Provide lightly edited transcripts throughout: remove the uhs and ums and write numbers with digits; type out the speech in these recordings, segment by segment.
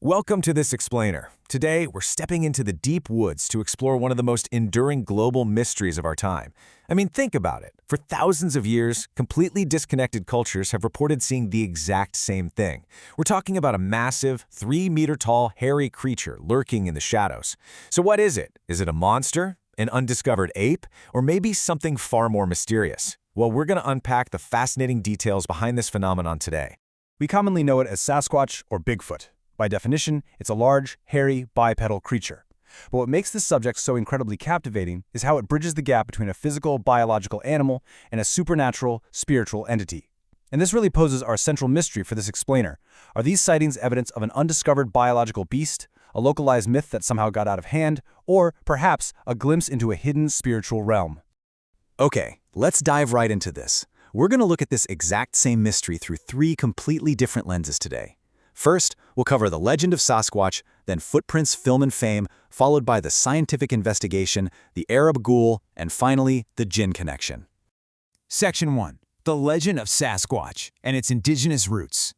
Welcome to this explainer. Today, we're stepping into the deep woods to explore one of the most enduring global mysteries of our time. I mean, think about it. For thousands of years, completely disconnected cultures have reported seeing the exact same thing. We're talking about a massive, 3-meter-tall, hairy creature lurking in the shadows. So what is it? Is it a monster, an undiscovered ape, or maybe something far more mysterious? Well, we're going to unpack the fascinating details behind this phenomenon today. We commonly know it as Sasquatch or Bigfoot. By definition, it's a large, hairy, bipedal creature. But what makes this subject so incredibly captivating is how it bridges the gap between a physical, biological animal and a supernatural, spiritual entity. And this really poses our central mystery for this explainer. Are these sightings evidence of an undiscovered biological beast, a localized myth that somehow got out of hand, or perhaps a glimpse into a hidden spiritual realm? Okay, let's dive right into this. We're going to look at this exact same mystery through 3 completely different lenses today. First, we'll cover the legend of Sasquatch, then footprints, film, and fame, followed by the scientific investigation, the Arab ghoul, and finally, the Jinn connection. Section 1. The Legend of Sasquatch and its Indigenous Roots.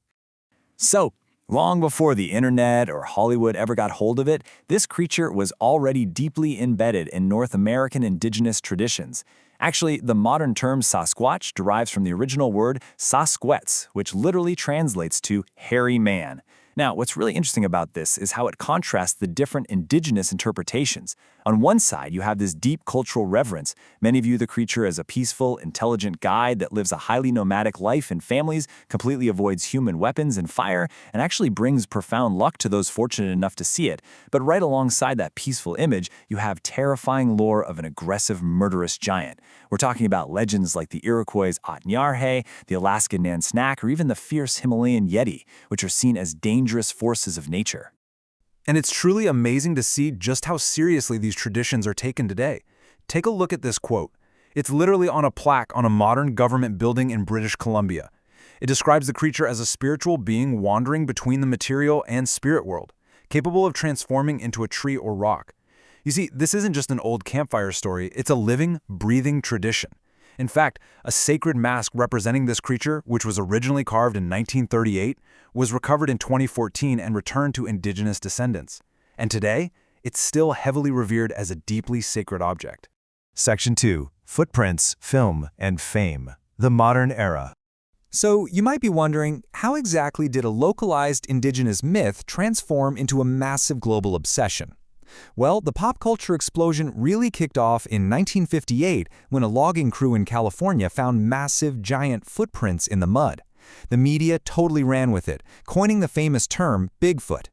So, long before the internet or Hollywood ever got hold of it, this creature was already deeply embedded in North American indigenous traditions. Actually, the modern term Sasquatch derives from the original word Sasquetz, which literally translates to hairy man. Now, what's really interesting about this is how it contrasts the different indigenous interpretations. On one side, you have this deep cultural reverence. Many view the creature as a peaceful, intelligent guide that lives a highly nomadic life in families, completely avoids human weapons and fire, and actually brings profound luck to those fortunate enough to see it. But right alongside that peaceful image, you have terrifying lore of an aggressive, murderous giant. We're talking about legends like the Iroquois' Otnyarhe, the Alaskan Nansnak, or even the fierce Himalayan Yeti, which are seen as dangerous forces of nature. And it's truly amazing to see just how seriously these traditions are taken today. Take a look at this quote. It's literally on a plaque on a modern government building in British Columbia. It describes the creature as a spiritual being wandering between the material and spirit world, capable of transforming into a tree or rock. You see, this isn't just an old campfire story, it's a living, breathing tradition. In fact, a sacred mask representing this creature, which was originally carved in 1938, was recovered in 2014 and returned to indigenous descendants. And today, it's still heavily revered as a deeply sacred object. Section 2. Footprints, Film, and Fame. The Modern Era. So, you might be wondering, how exactly did a localized indigenous myth transform into a massive global obsession? Well, the pop culture explosion really kicked off in 1958 when a logging crew in California found massive, giant footprints in the mud. The media totally ran with it, coining the famous term Bigfoot.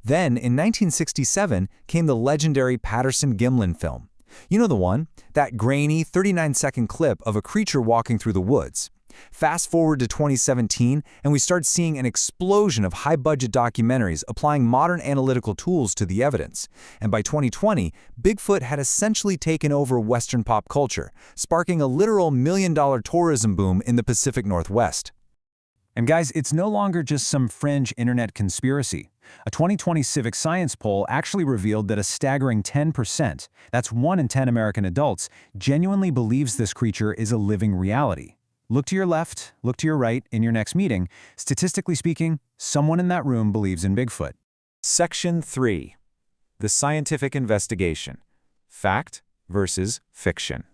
Then, in 1967, came the legendary Patterson-Gimlin film. You know the one? That grainy, 39-second clip of a creature walking through the woods. Fast forward to 2017, and we start seeing an explosion of high-budget documentaries applying modern analytical tools to the evidence. And by 2020, Bigfoot had essentially taken over Western pop culture, sparking a literal million-dollar tourism boom in the Pacific Northwest. And guys, it's no longer just some fringe internet conspiracy. A 2020 Civic Science poll actually revealed that a staggering 10%, that's 1 in 10 American adults, genuinely believes this creature is a living reality. Look to your left, look to your right in your next meeting. Statistically speaking, someone in that room believes in Bigfoot. Section 3. The Scientific Investigation. Fact versus Fiction.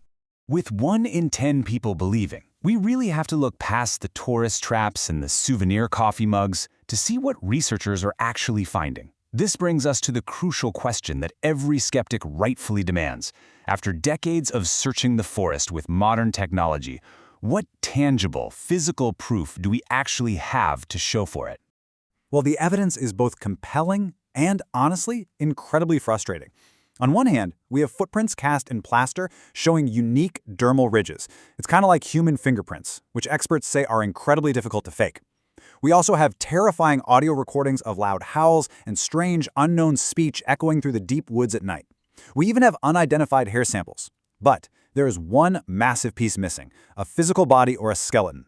With 1 in 10 people believing, we really have to look past the tourist traps and the souvenir coffee mugs to see what researchers are actually finding. This brings us to the crucial question that every skeptic rightfully demands. After decades of searching the forest with modern technology, what tangible, physical proof do we actually have to show for it? Well, the evidence is both compelling and, honestly, incredibly frustrating. On one hand, we have footprints cast in plaster showing unique dermal ridges. It's kind of like human fingerprints, which experts say are incredibly difficult to fake. We also have terrifying audio recordings of loud howls and strange, unknown speech echoing through the deep woods at night. We even have unidentified hair samples. But there is one massive piece missing, a physical body or a skeleton.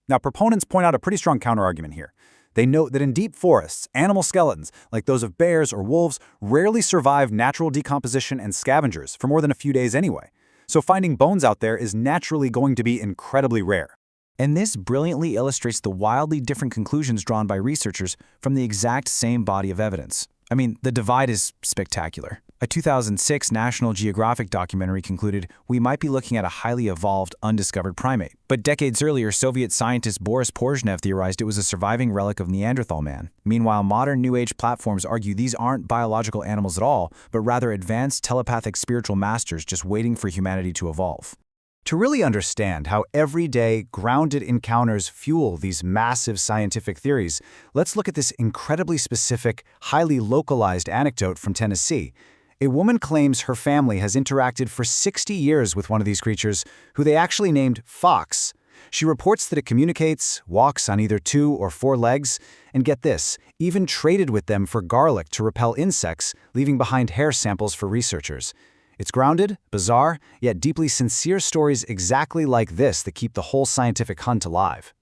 Now, proponents point out a pretty strong counterargument here. They note that in deep forests, animal skeletons, like those of bears or wolves, rarely survive natural decomposition and scavengers for more than a few days anyway. So finding bones out there is naturally going to be incredibly rare. And this brilliantly illustrates the wildly different conclusions drawn by researchers from the exact same body of evidence. I mean, the divide is spectacular. A 2006 National Geographic documentary concluded we might be looking at a highly evolved, undiscovered primate. But decades earlier, Soviet scientist Boris Porshnev theorized it was a surviving relic of Neanderthal man. Meanwhile, modern New Age platforms argue these aren't biological animals at all, but rather advanced telepathic spiritual masters just waiting for humanity to evolve. To really understand how everyday, grounded encounters fuel these massive scientific theories, let's look at this incredibly specific, highly localized anecdote from Tennessee. A woman claims her family has interacted for 60 years with one of these creatures, who they actually named Fox. She reports that it communicates, walks on either 2 or 4 legs, and get this, even traded with them for garlic to repel insects, leaving behind hair samples for researchers. It's grounded, bizarre, yet deeply sincere stories exactly like this that keep the whole scientific hunt alive.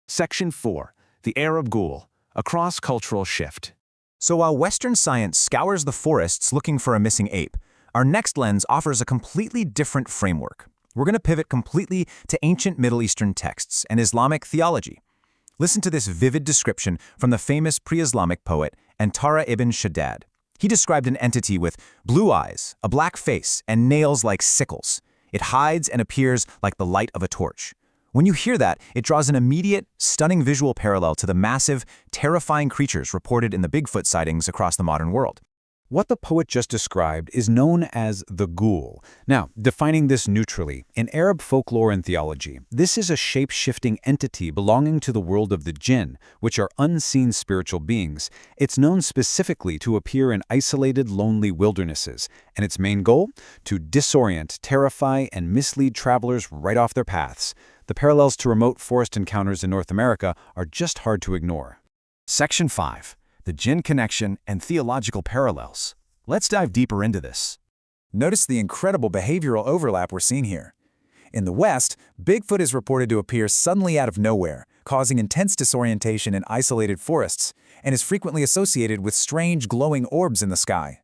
Section 4. The Arab Ghoul, a cross-cultural shift. So while Western science scours the forests looking for a missing ape, our next lens offers a completely different framework. We're going to pivot completely to ancient Middle Eastern texts and Islamic theology. Listen to this vivid description from the famous pre-Islamic poet Antara ibn Shaddad. He described an entity with blue eyes, a black face, and nails like sickles. It hides and appears like the light of a torch. When you hear that, it draws an immediate, stunning visual parallel to the massive, terrifying creatures reported in the Bigfoot sightings across the modern world. What the poet just described is known as the ghoul. Now, defining this neutrally, in Arab folklore and theology, this is a shape-shifting entity belonging to the world of the jinn, which are unseen spiritual beings. It's known specifically to appear in isolated, lonely wildernesses, and its main goal? To disorient, terrify, and mislead travelers right off their paths. The parallels to remote forest encounters in North America are just hard to ignore. Section 5. The Jinn Connection and Theological Parallels. Let's dive deeper into this. Notice the incredible behavioral overlap we're seeing here. In the West, Bigfoot is reported to appear suddenly out of nowhere, causing intense disorientation in isolated forests, and is frequently associated with strange glowing orbs in the sky.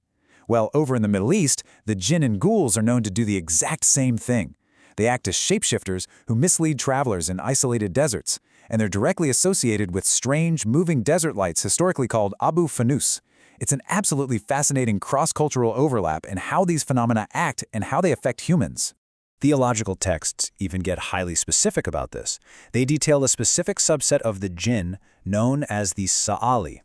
Well, over in the Middle East, the jinn and ghouls are known to do the exact same thing. They act as shapeshifters who mislead travelers in isolated deserts, and they're directly associated with strange, moving desert lights historically called Abu Fanus. It's an absolutely fascinating cross-cultural overlap in how these phenomena act and how they affect humans. Theological texts even get highly specific about this. They detail a specific subset of the jinn known as the Sa'ali.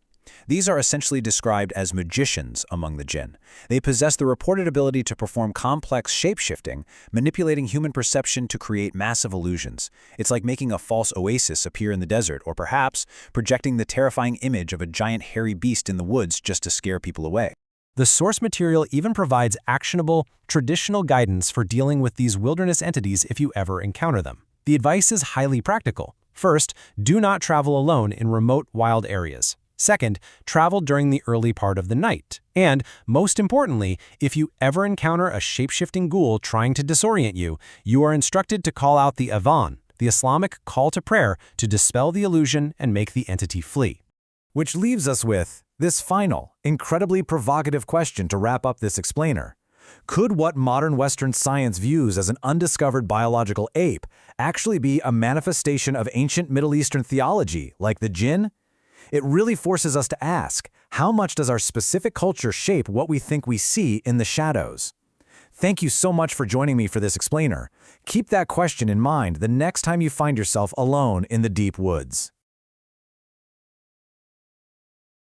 These are essentially described as magicians among the jinn. They possess the reported ability to perform complex shape-shifting, manipulating human perception to create massive illusions. It's like making a false oasis appear in the desert, or perhaps projecting the terrifying image of a giant hairy beast in the woods just to scare people away. The source material even provides actionable, traditional guidance for dealing with these wilderness entities if you ever encounter them. The advice is highly practical. First, do not travel alone in remote, wild areas. Second, travel during the early part of the night. And, most importantly, if you ever encounter a shape-shifting ghoul trying to disorient you, you are instructed to call out the Adhan, the Islamic call to prayer, to dispel the illusion and make the entity flee. Which leaves us with this final, incredibly provocative question to wrap up this explainer. Could what modern Western science views as an undiscovered biological ape actually be a manifestation of ancient Middle Eastern theology, like the jinn? It really forces us to ask, how much does our specific culture shape what we think we see in the shadows? Thank you so much for joining me for this explainer. Keep that question in mind the next time you find yourself alone in the deep woods.